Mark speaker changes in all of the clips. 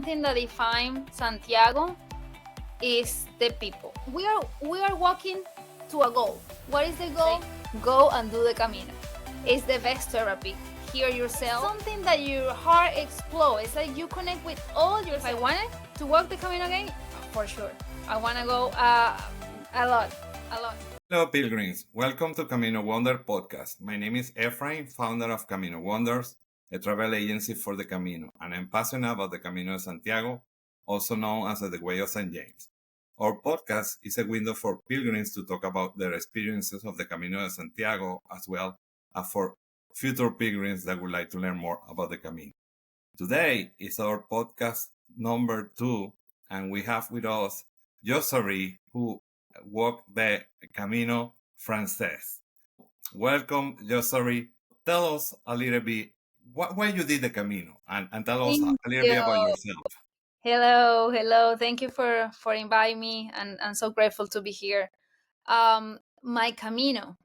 Speaker 1: something that defines Santiago is the people. We are walking to a goal. What is the goal? Go and do the Camino. It's the best therapy. Hear yourself. Something that your heart explodes. It's like you connect with all yourself. If I wanted to walk the Camino again, for sure. I want to go a lot.
Speaker 2: Hello, pilgrims. Welcome to Camino Wonders podcast. My name is Efrain, founder of Camino Wonders, a travel agency for the Camino, and I'm passionate about the Camino de Santiago, also known as the Way of St. James. Our podcast is a window for pilgrims to talk about their experiences of the Camino de Santiago, as well as for future pilgrims that would like to learn more about the Camino. Today is our podcast number 2, and we have with us Josarih, who walked the Camino Frances. Welcome, Josarih. Tell us a little bit why you did the Camino, and tell us a little bit about yourself.
Speaker 1: Hello. Thank you for inviting me, and I'm so grateful to be here. My Camino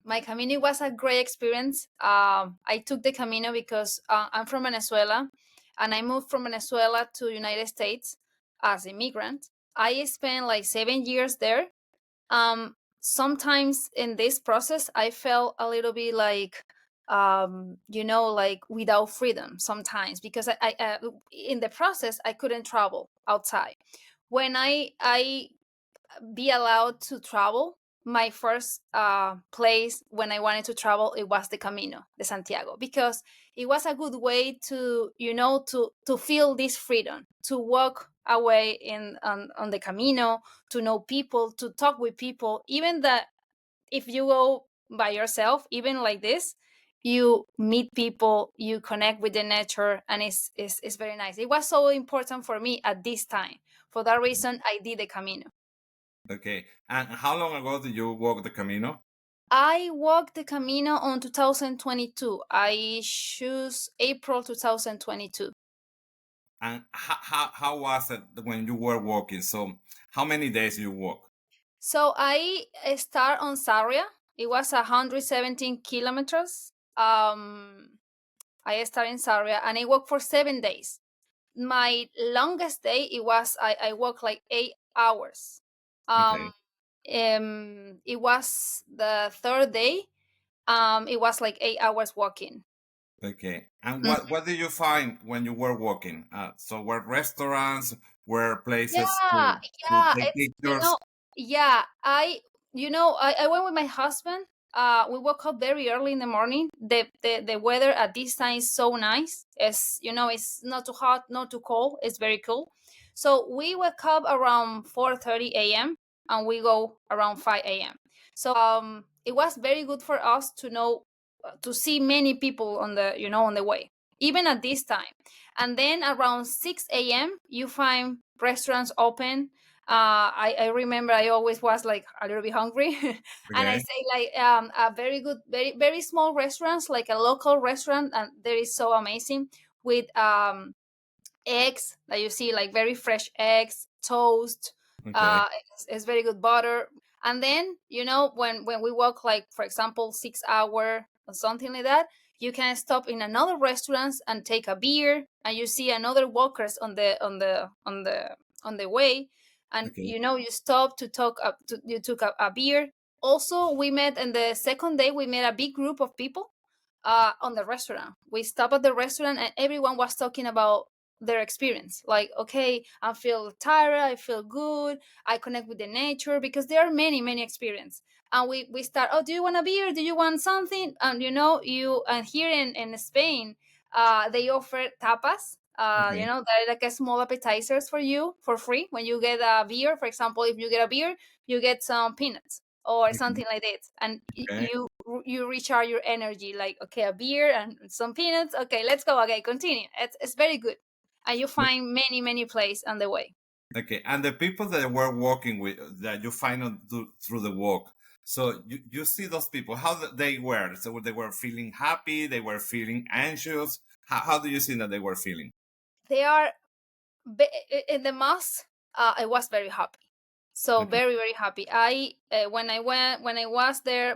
Speaker 1: was a great experience. I took the Camino because I'm from Venezuela, and I moved from Venezuela to United States as an immigrant. I spent like 7 years there. Sometimes in this process, I felt a little bit like, like without freedom sometimes, because I in the process I couldn't travel outside. When I be allowed to travel, my first place when I wanted to travel, it was the Camino de Santiago, because it was a good way to to feel this freedom, to walk away on the Camino, to know people, to talk with people. Even that, if you go by yourself, even like this, you meet people, you connect with the nature, and it's very nice. It was so important for me at this time. For that reason, I did the Camino.
Speaker 2: Okay, and how long ago did you walk the Camino?
Speaker 1: I walked the Camino on 2022. I choose April 2022.
Speaker 2: And how was it when you were walking? So how many days you walk?
Speaker 1: So I start on Sarria. It was 117 kilometers. I started in Sarria and I walked for 7 days. My longest day, I walked like 8 hours.
Speaker 2: Okay.
Speaker 1: It was the third day. It was like 8 hours walking.
Speaker 2: Okay. And what did you find when you were walking? So were restaurants, were places
Speaker 1: Yeah,
Speaker 2: to
Speaker 1: yeah.
Speaker 2: take
Speaker 1: It's
Speaker 2: pictures?
Speaker 1: yeah. I went with my husband. We woke up very early in the morning. The weather at this time is so nice. It's not too hot, not too cold. It's very cool. So we wake up around 4:30 a.m. and we go around 5 a.m. So it was very good for us to to see many people on the way, even at this time. And then around 6 a.m. you find restaurants open. I remember I always was like a little bit hungry, and I
Speaker 2: Okay.
Speaker 1: say like a very good, very very small restaurants, like a local restaurant, and there is so amazing with eggs that you see, like very fresh eggs, toast.
Speaker 2: Okay.
Speaker 1: It's very good butter. And then when we walk, like for example 6 hour or something like that, you can stop in another restaurants and take a beer, and you see another walkers on the way, and
Speaker 2: Okay.
Speaker 1: you stop to talk up to you took a beer. Also, we met in the second day, we met a big group of people on the restaurant. We stopped at the restaurant and everyone was talking about their experience, like, okay, I feel tired, I feel good, I connect with the nature, because there are many experience. And we start, oh, do you want a beer, do you want something? And and here in Spain, they offer tapas.
Speaker 2: Okay.
Speaker 1: They're like a small appetizers for you for free when you get a beer. For example, if you get a beer, you get some peanuts or
Speaker 2: Okay.
Speaker 1: something like that, and
Speaker 2: Okay.
Speaker 1: you recharge your energy, like, okay, a beer and some peanuts, okay, let's go, okay, continue. It's very good, and you find many places on the way.
Speaker 2: Okay. And the people that were walking with that you find through the walk. So you see those people, how they were. So they were feeling happy, they were feeling anxious. How do you see that they were feeling?
Speaker 1: They are in the mass. I was very happy, so
Speaker 2: Okay.
Speaker 1: very happy. When I went there,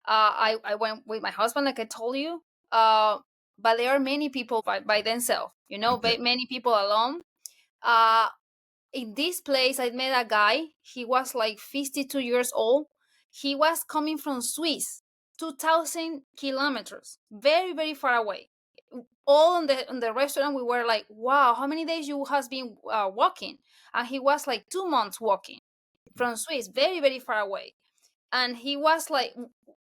Speaker 1: I went with my husband, like I told you. but there are many people by themselves,
Speaker 2: Okay.
Speaker 1: many people alone. uh in this place I met a guy. He was like 52 years old. He was coming from Swiss, 2000 kilometers, very very far away. All in the restaurant we were like, wow, how many days you has been walking? And he was like 2 months walking from Swiss, very very far away. And he was like,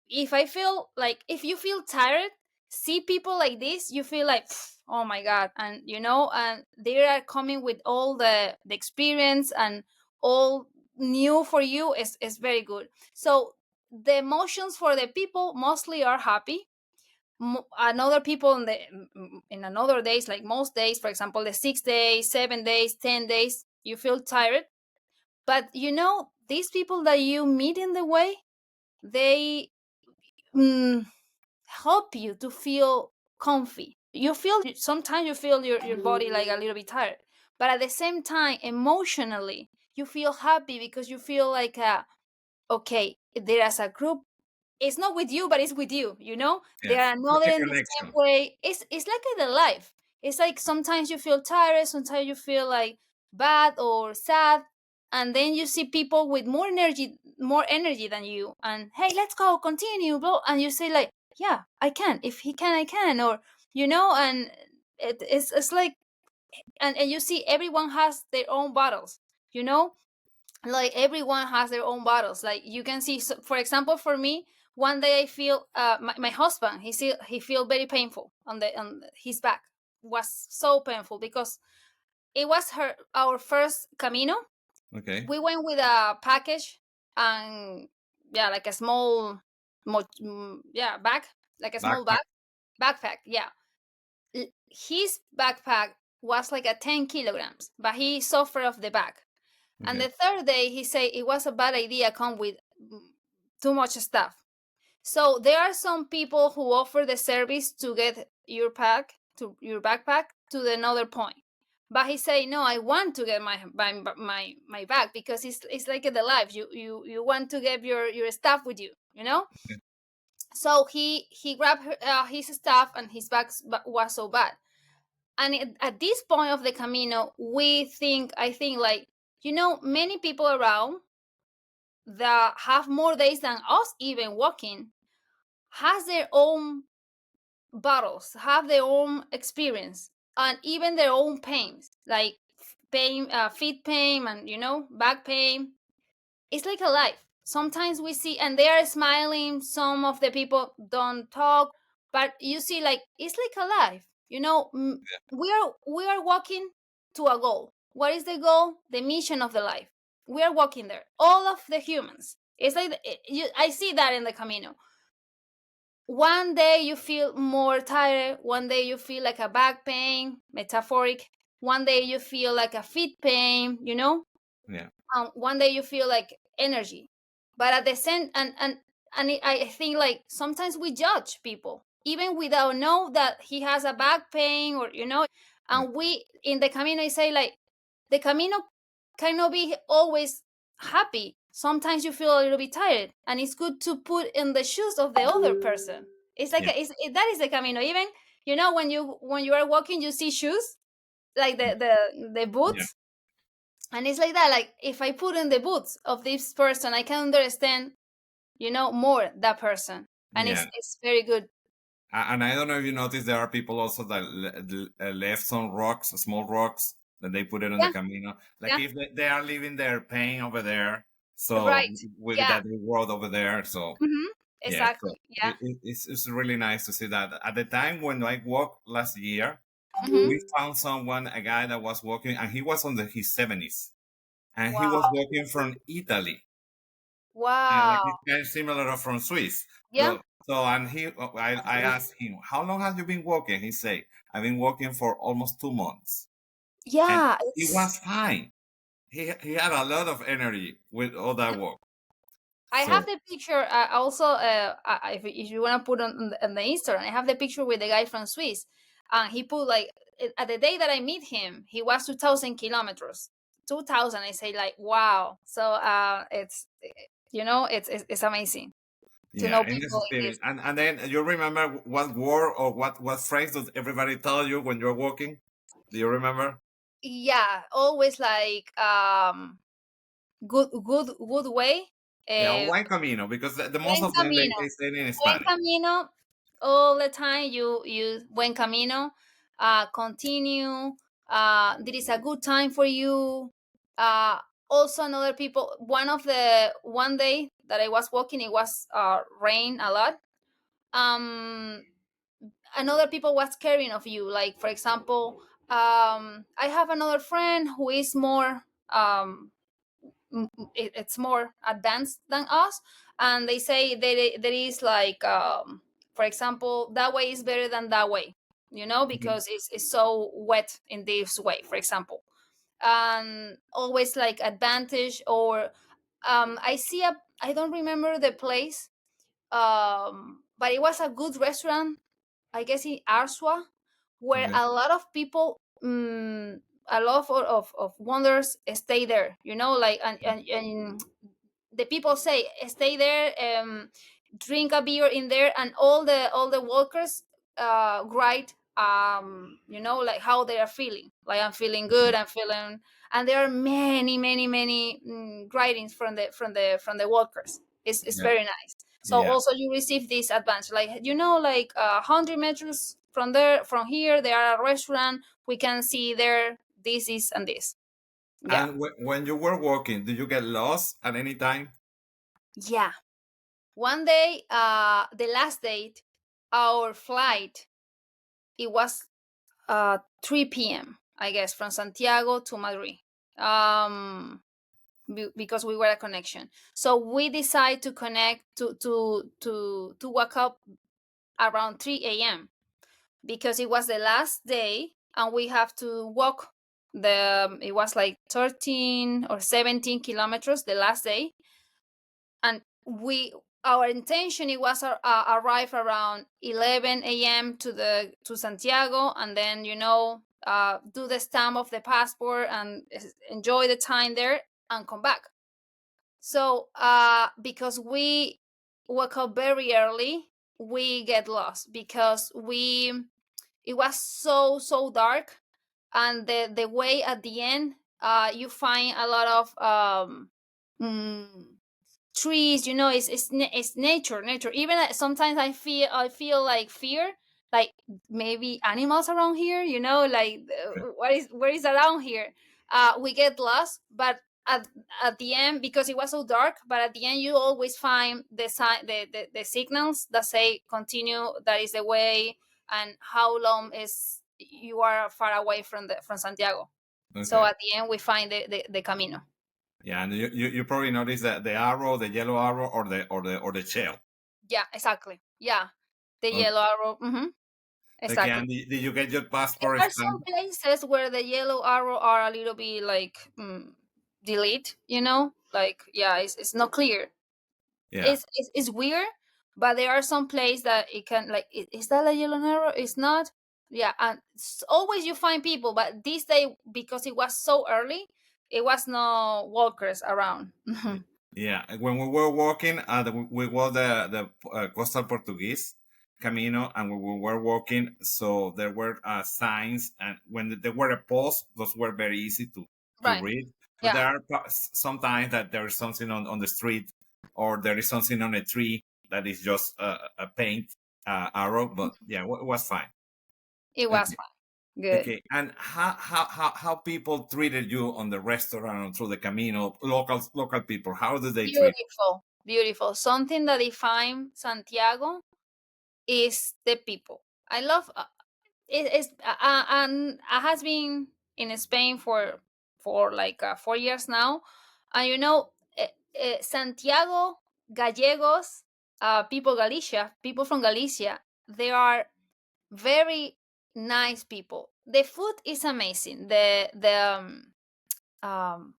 Speaker 1: if I feel like, if you feel tired, see people like this, you feel like, oh my god. And and they are coming with all the experience, and all new for you is very good. So the emotions for the people mostly are happy. Another people in another days, like most days, for example, the 6 days, 7 days, 10 days, you feel tired. But these people that you meet in the way, they mm, help you to feel comfy. Sometimes you feel your body like a little bit tired, but at the same time, emotionally, you feel happy because you feel like, okay, there's a group. It's not with you, but it's with you. There
Speaker 2: Yes.
Speaker 1: are
Speaker 2: It's
Speaker 1: another
Speaker 2: a
Speaker 1: in the same
Speaker 2: connection.
Speaker 1: way. It's like in the life. It's like sometimes you feel tired, sometimes you feel like bad or sad, and then you see people with more energy than you, and hey, let's go, continue, bro. And you say like, yeah, I can. If he can, I can. Or and it's like, and you see everyone has their own battles. You know, like everyone has their own battles. Like you can see, so, for example, for me, one day I feel my husband, he feel very painful on his back. Was so painful because it was our first Camino.
Speaker 2: Okay.
Speaker 1: We went with a package, and yeah, like a small bag, like a small
Speaker 2: Backpack.
Speaker 1: backpack, yeah. His backpack was like a 10 kilograms, but he suffered of the back. And
Speaker 2: Okay.
Speaker 1: the third day, he said it was a bad idea come with too much stuff. So there are some people who offer the service to get your backpack to another point. But he say, no, I want to get my bag because it's like in the life. You want to get your stuff with you,
Speaker 2: Okay.
Speaker 1: So he grabbed his stuff, and his bag was so bad. And at this point of the Camino, I think like, many people around that have more days than us even walking has their own battles, have their own experience, and even their own pains, like pain, feet pain, and back pain. It's like a life. Sometimes we see, and they are smiling. Some of the people don't talk, but you see, like it's like a life. We are walking to a goal. What is the goal? The mission of the life. We are walking there. All of the humans. It's like I see that in the Camino. One day you feel more tired. One day you feel like a back pain, metaphoric. One day you feel like a feet pain.
Speaker 2: Yeah.
Speaker 1: One day you feel like energy. But at the same, I think like sometimes we judge people even without know that he has a back pain, or
Speaker 2: Yeah.
Speaker 1: and we in the Camino, I say like, the Camino cannot be always happy. Sometimes you feel a little bit tired, and it's good to put in the shoes of the other person. It's like
Speaker 2: Yeah.
Speaker 1: that is the Camino. Even when you are walking, you see shoes, like the
Speaker 2: Yeah.
Speaker 1: boots. And it's like that, like if I put in the boots of this person, I can understand, more that person. And it's
Speaker 2: Yeah.
Speaker 1: it's very good.
Speaker 2: And I don't know if you noticed, there are people also that left some rocks, small rocks, that they put it on the
Speaker 1: Yeah,
Speaker 2: Camino. Like
Speaker 1: yeah,
Speaker 2: if they are leaving their pain over there, so
Speaker 1: right,
Speaker 2: with
Speaker 1: yeah.
Speaker 2: that reward over there. So yeah, so
Speaker 1: Exactly, yeah.
Speaker 2: it's really nice to see that. At the time when I walked last year, we
Speaker 1: Hmm.
Speaker 2: found a guy that was walking, and he was on his 70s, and he was
Speaker 1: Wow,
Speaker 2: walking from Italy, and like
Speaker 1: wow.
Speaker 2: it's kind of similar from Swiss.
Speaker 1: Yeah,
Speaker 2: And I asked him, how long have you been walking? He said, I've been walking for almost 2 months, and
Speaker 1: yeah.
Speaker 2: he was fine. He had a lot of energy with all that walk.
Speaker 1: I have
Speaker 2: So
Speaker 1: the picture. Also, if you want to put on the Instagram, I have the picture with the guy from Swiss. And he put like, at the day that I meet him, he was 2,000 kilometers. 2,000. I say like, wow. So it's amazing. to
Speaker 2: Yeah,
Speaker 1: know
Speaker 2: in this
Speaker 1: people in
Speaker 2: spirit.
Speaker 1: this.
Speaker 2: And then you remember what word or what phrase does everybody tell you when you're walking? Do you remember?
Speaker 1: Yeah, always like good way.
Speaker 2: Yeah,
Speaker 1: uh,
Speaker 2: Buen Camino, because the most
Speaker 1: Buen
Speaker 2: of them
Speaker 1: Camino.
Speaker 2: they say it in
Speaker 1: Buen
Speaker 2: Spanish.
Speaker 1: Camino. All the time you Buen Camino. Continue. There is a good time for you. uh Also, another people, one day that I was walking, it was rain a lot. um Another people was caring of you, like for example, I have another friend who is more, it's more advanced than us, and they say that there is like, for example, that way is better than that way,
Speaker 2: Mhm.
Speaker 1: because it's so wet in this way, for example. And always like advantage, or I don't remember the place, but it was a good restaurant, I guess, in Arswa, where
Speaker 2: Okay.
Speaker 1: a lot of people, a lot of wonders stay there, like, and the people say stay there, drink a beer in there, and all the workers write, like how they are feeling, like, I'm feeling good, I'm feeling. And there are many, many, many, writings from the workers. It's
Speaker 2: Yeah.
Speaker 1: very nice. So
Speaker 2: Yeah.
Speaker 1: also you receive this advantage, like, like 100 meters from there, from here, there are a restaurant, we can see there, this is and this. Yeah.
Speaker 2: And when you were walking, did you get lost at any time?
Speaker 1: Yeah. One day, the last date, our flight, it was 3 p.m., I guess, from Santiago to Madrid. Because we were a connection. So we decided to connect to wake up around 3 a.m. because it was the last day and we have to walk it was like 13 or 17 kilometers the last day. And our intention, it was arrive around 11 a.m. to Santiago, and then do the stamp of the passport and enjoy the time there and come back. So because we woke up very early, we get lost because we it was so dark. And the way at the end, you find a lot of mm, trees. It's nature. Even sometimes I feel like fear, like maybe animals around here, like, where is around here. We get lost, but at the end, because it was so dark, but at the end you always find the signals that say continue, that is the way, and how long is you are far away from Santiago. So
Speaker 2: Okay.
Speaker 1: at the end we find the Camino.
Speaker 2: Yeah, and you probably noticed that the arrow, the yellow arrow, or the shell.
Speaker 1: Yeah, exactly. Yeah, the
Speaker 2: Okay.
Speaker 1: yellow arrow.
Speaker 2: Okay,
Speaker 1: Exactly.
Speaker 2: and did you get your
Speaker 1: There
Speaker 2: passport
Speaker 1: are some
Speaker 2: stamp?
Speaker 1: places where the yellow arrow are a little bit like, delete. Like, yeah, it's not clear.
Speaker 2: Yeah.
Speaker 1: It's weird, but there are some places that it can, like, is that a yellow arrow? It's not. Yeah, and always you find people, but this day, because it was so early, it was no walkers around.
Speaker 2: Yeah, when we were walking, we were the coastal Portuguese Camino, and when we were walking, so there were signs, and when there were a post, those were very easy to
Speaker 1: Right.
Speaker 2: read. But
Speaker 1: Yeah.
Speaker 2: there are sometimes that there is something on the street, or there is something on a tree that is just a paint arrow. But yeah, it was fine.
Speaker 1: It was
Speaker 2: Okay.
Speaker 1: fun. Good.
Speaker 2: Okay, and how people treated you on the restaurant through the Camino, local people, how did they treat?
Speaker 1: Beautiful, beautiful. Something that defines Santiago is the people. I love and I has been in Spain for like 4 years now, and Santiago Gallegos, people from Galicia, they are very nice people. The food is amazing. Um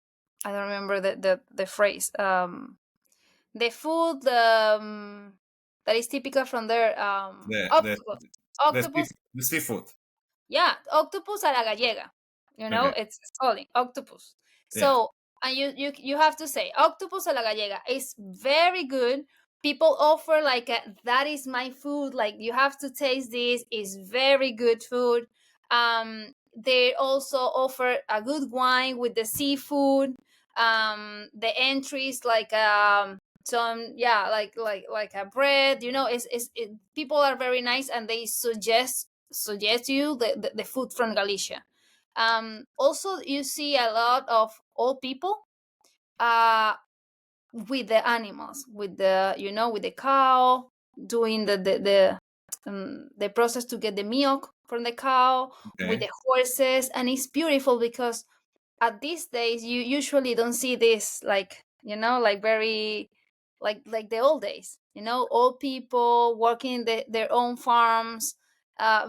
Speaker 1: I don't remember the phrase. The food, that is typical from there,
Speaker 2: The the
Speaker 1: octopus. Octopus.
Speaker 2: the seafood.
Speaker 1: Yeah, octopus a la gallega.
Speaker 2: Okay.
Speaker 1: It's calling octopus.
Speaker 2: Yeah.
Speaker 1: So, and you have to say octopus a la gallega is very good, people offer like that is my food, like you have to taste this, is very good food. They also offer a good wine with the seafood. The entries like some, yeah, like a bread, people are very nice, and they suggest you the food from Galicia. Also you see a lot of old people uh with the animals, with the cow, doing the process to get the milk from the cow, with the
Speaker 2: Okay.
Speaker 1: horses. And it's beautiful because at these days you usually don't see this, like, like very, like the old days, old people working their own farms,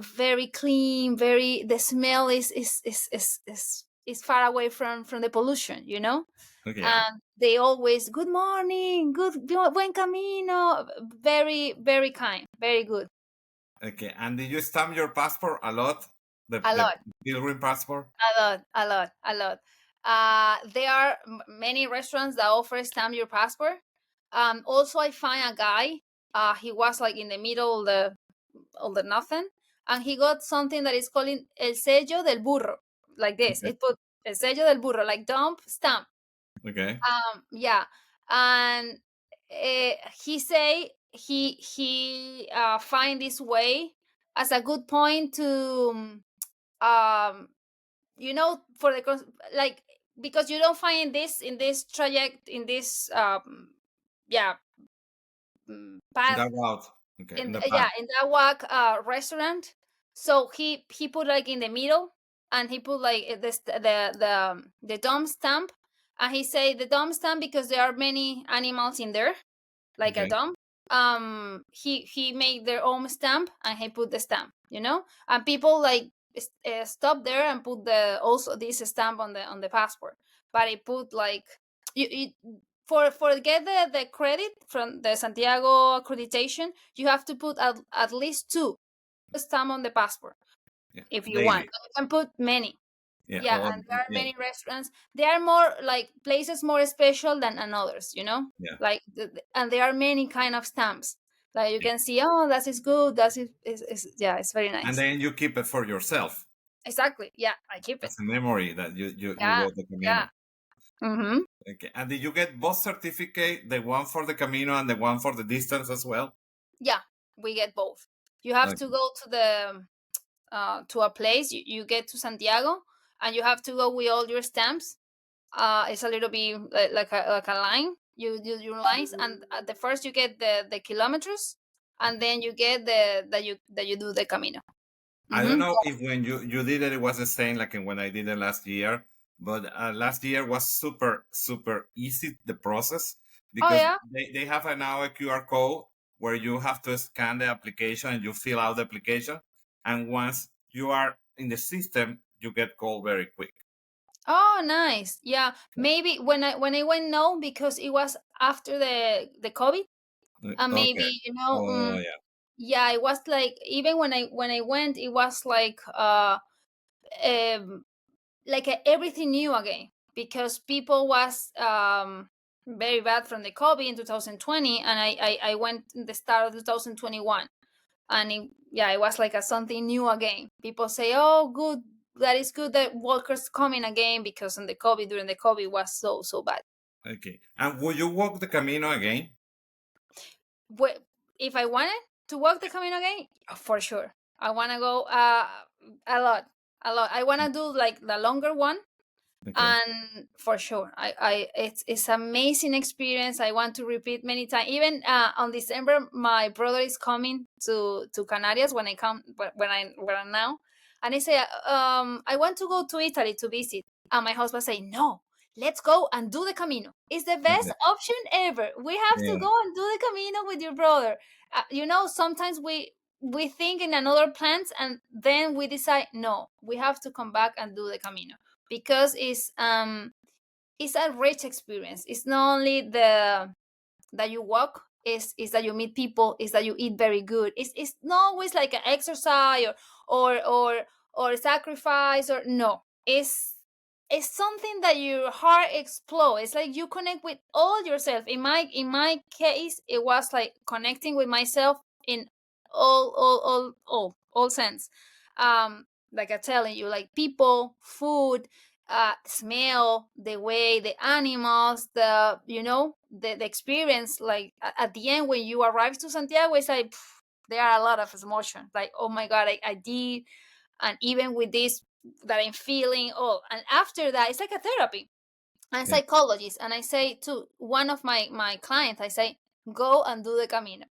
Speaker 1: very clean, very, the smell is far away from the pollution,
Speaker 2: Okay. Yeah.
Speaker 1: and they always, good morning, buen camino, very, very kind, very good.
Speaker 2: Okay. And did you stamp your passport a lot?
Speaker 1: A
Speaker 2: The
Speaker 1: lot,
Speaker 2: pilgrim passport?
Speaker 1: a lot, a lot, a lot. There are many restaurants that offer stamp your passport. Also I find a guy, he was like in the middle of the nothing, and he got something that is called el sello del burro, like this,
Speaker 2: Okay.
Speaker 1: it put el sello del burro, like dump stamp.
Speaker 2: Okay.
Speaker 1: Yeah, and he say he find this way as a good point to for like, because you don't find this in this traject, in this yeah,
Speaker 2: In
Speaker 1: path,
Speaker 2: that route. Okay. In the
Speaker 1: yeah,
Speaker 2: path.
Speaker 1: in that walk restaurant. So he put like in the middle, and he put like the dumb stamp, and he say the dumb stamp because there are many animals in there, like a
Speaker 2: Okay.
Speaker 1: dump. He made their own stamp, and he put the stamp, and people like stop there and put the also this stamp on the passport. But it put like, you for get the credit from the Santiago accreditation, you have to put at least two stamp on the passport
Speaker 2: Yeah.
Speaker 1: if you want.
Speaker 2: Daily.
Speaker 1: You can put many.
Speaker 2: Yeah.
Speaker 1: Yeah,
Speaker 2: Or
Speaker 1: and there are
Speaker 2: yeah.
Speaker 1: many restaurants. There are more like places more special than others,
Speaker 2: Yeah.
Speaker 1: like and there are many kind of stamps, like you
Speaker 2: Yeah.
Speaker 1: can see, oh, that is good, that is yeah, it's very
Speaker 2: And
Speaker 1: nice.
Speaker 2: then you keep it for yourself
Speaker 1: Exactly, yeah, I keep it.
Speaker 2: as a memory that you
Speaker 1: Yeah,
Speaker 2: wrote the
Speaker 1: yeah.
Speaker 2: Camino.
Speaker 1: Mm-hmm.
Speaker 2: Okay. And did you get both certificate, the one for the Camino and the one for the distance as well?
Speaker 1: Yeah, we get both. You have to
Speaker 2: Okay.
Speaker 1: go to a place, you get to Santiago, and you have to go with all your stamps. It's a little bit like a line. You do your lines, and at the first you get the kilometers, and then you get that you do the Camino.
Speaker 2: I don't
Speaker 1: Mm-hmm.
Speaker 2: know if when you did it, it was the same like when I did it last year, but last year was super, super easy, the process,
Speaker 1: Oh
Speaker 2: because
Speaker 1: yeah.
Speaker 2: they have a now a QR code where you have to scan the application and you fill out the application. And once you are in the system, you get called very quick.
Speaker 1: Oh, nice. Yeah, maybe when I went, no, because it was after the COVID, and
Speaker 2: Okay.
Speaker 1: maybe
Speaker 2: Oh, yeah.
Speaker 1: yeah, it was like, even when I went, it was um like everything new again, because people was very bad from the COVID in 2020, and I went in the start of 2021, and yeah, it was like a something new again. People say, oh, good, that is good that workers coming again, because in the COVID, during the COVID, was so bad.
Speaker 2: Okay. And will you walk the Camino again?
Speaker 1: Wh- if I wanted to walk the Camino again, for sure, I want to go a lot, a lot. I want to do like the longer one,
Speaker 2: Okay.
Speaker 1: and for sure, it's amazing experience. I want to repeat many times. Even on December, my brother is coming to Canarias when I come, when I'm now, and I say, I want to go to Italy to visit, and my husband say, no, let's go and do the Camino. It's the best
Speaker 2: Okay.
Speaker 1: option ever. We have to
Speaker 2: Yeah.
Speaker 1: go and do the Camino with your brother. Sometimes we think in another plans, and then we decide, no, we have to come back and do the Camino, because it's a rich experience. It's not only the that you walk, is that you meet people, is that you eat very good. It's not always like an exercise or or sacrifice, or no, it's it's something that your heart explodes. It's like you connect with all yourself. In my case, it was like connecting with myself in all sense. Like I'm telling you, like people, food, smell, the way the animals, the experience. Like at the end when you arrive to Santiago, it's like there are a lot of emotion. Like, oh my god, I did. And even with this that I'm feeling, and after that, it's like a therapy. I'm a
Speaker 2: Yeah.
Speaker 1: psychologist, and I say to one of my clients, I say, go and do the Camino.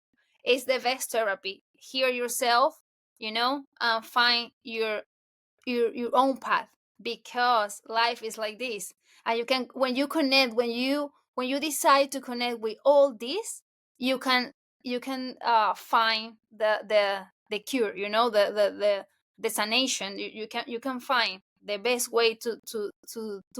Speaker 1: It's the best therapy. Hear yourself, and find your own path, because life is like this. And you can, when you connect, when you decide to connect with all this, you can find the cure, the sanation. You can find the best way to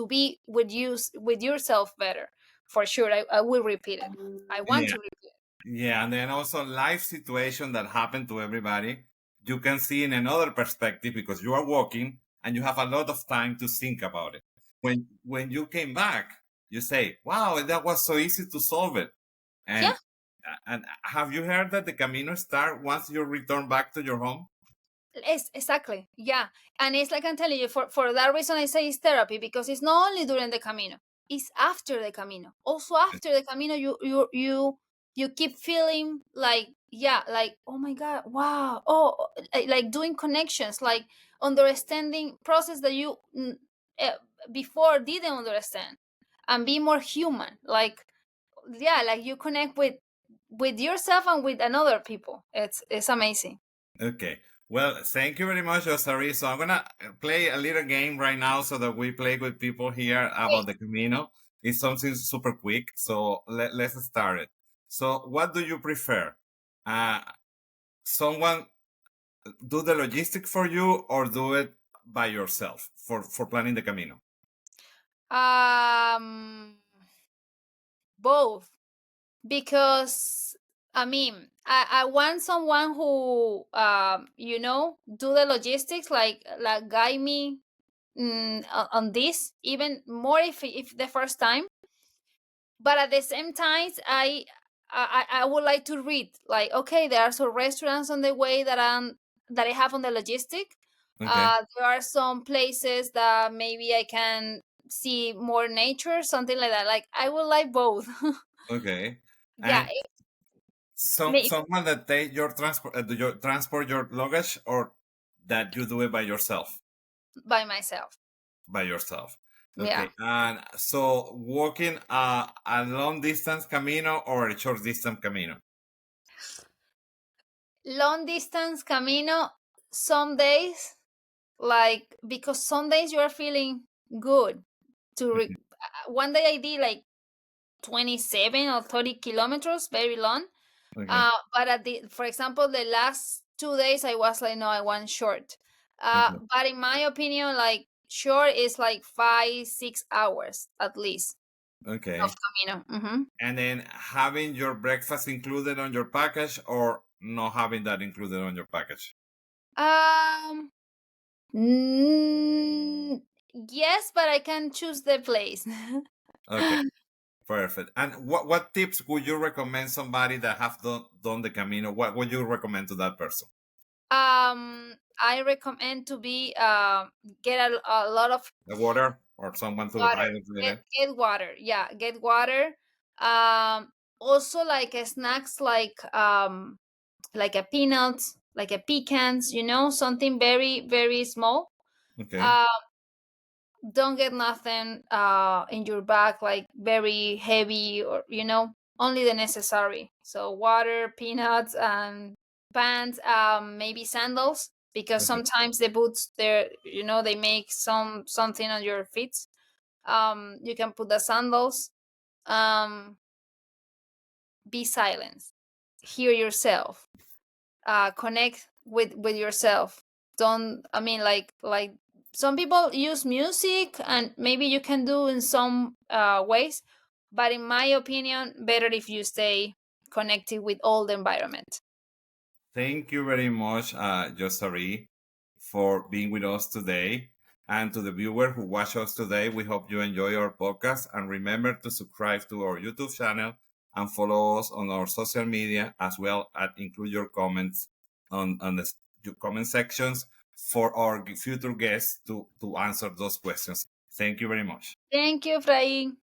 Speaker 1: be with yourself better. For sure, I will repeat it. I want
Speaker 2: Yeah.
Speaker 1: to repeat it.
Speaker 2: Yeah, and then also life situation that happen to everybody, you can see in another perspective because you are walking and you have a lot of time to think about it. When you came back, you say, "Wow, that was so easy to solve it."
Speaker 1: Yeah.
Speaker 2: And have you heard that the Camino start once you return back to your home?
Speaker 1: Exactly. Yeah. And it's like I'm telling you, for that reason I say it's therapy, because it's not only during the Camino, it's after the Camino. Also after the Camino, you keep feeling like, yeah, like, oh my God, wow. Oh, like doing connections, like understanding process that you uh, before didn't understand, and be more human. Like, yeah, like you connect with yourself and with another people. It's amazing.
Speaker 2: Okay. Well, thank you very much, Josarih. So I'm gonna play a little game right now so that we play with people here about the Camino. It's something super quick. So let's start it. So what do you prefer? Uh, Someone do the logistic for you or do it by yourself for planning the Camino?
Speaker 1: Both, because I mean, I want someone who do the logistics, like guide me on this, even more if the first time. But at the same time, I would like to read, like, okay, there are some restaurants on the way that I have on the logistic.
Speaker 2: Okay.
Speaker 1: There are some places that maybe I can see more nature, something like that. Like, I would like both.
Speaker 2: Okay.
Speaker 1: Yeah,
Speaker 2: And someone that take your transport your luggage or that you do it by yourself?
Speaker 1: by myself.
Speaker 2: By yourself.
Speaker 1: Yeah.
Speaker 2: Okay. And so walking a long distance Camino or a short distance Camino?
Speaker 1: Long distance Camino, some days, like, because some days you are feeling good
Speaker 2: Okay.
Speaker 1: one day I did like 27 or 30 kilometers, very long.
Speaker 2: Okay.
Speaker 1: But for example, the last 2 days I was like, no, I want short.
Speaker 2: Okay.
Speaker 1: But in my opinion, like, short is like 5-6 hours at least of
Speaker 2: Okay.
Speaker 1: Camino. Mm-hmm.
Speaker 2: And then having your breakfast included on your package or not having that included on your package?
Speaker 1: Um, mm, yes, but I can choose the place.
Speaker 2: Okay. Perfect. And what tips would you recommend somebody that have done the Camino? What would you recommend to that person?
Speaker 1: I recommend to be get a lot of
Speaker 2: The water or someone to
Speaker 1: water.
Speaker 2: hydrate
Speaker 1: Get
Speaker 2: it?
Speaker 1: get water. Yeah, get water. Also like snacks, like a peanuts, like a pecans. Something very very small.
Speaker 2: Okay.
Speaker 1: Uh, don't get nothing in your bag like very heavy, or only the necessary. So water, peanuts, and pants, maybe sandals, because
Speaker 2: Okay.
Speaker 1: sometimes the boots they make something on your feet. You can put the sandals. um be silent, hear yourself, connect with yourself. Don't, I mean, like some people use music, and maybe you can do in some ways, but in my opinion, better if you stay connected with all the environment.
Speaker 2: Thank you very much, Josari, for being with us today. And to the viewer who watched us today, we hope you enjoy our podcast. And remember to subscribe to our YouTube channel and follow us on our social media, as well as include your comments on the your comment sections for our future guests to answer those questions. Thank you very much.
Speaker 1: Thank you, Efrain.